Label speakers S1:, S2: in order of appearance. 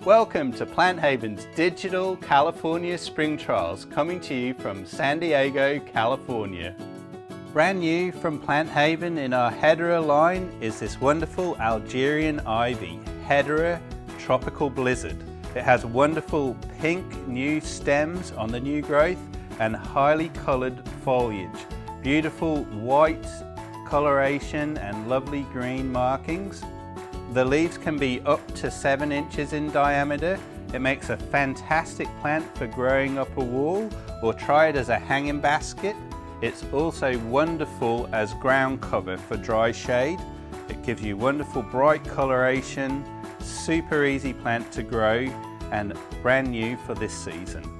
S1: Welcome to PlantHaven's Digital California Spring Trials, coming to you from San Diego, California. Brand new from PlantHaven in our Hedera line is this wonderful Algerian Ivy, Hedera Tropical Blizzard. It has wonderful pink new stems on the new growth and highly coloured foliage. Beautiful white coloration and lovely green markings. The leaves can be up to 7 inches in diameter. It makes a fantastic plant for growing up a wall, or try it as a hanging basket. It's also wonderful as ground cover for dry shade. It gives you wonderful bright coloration, super easy plant to grow, and brand new for this season.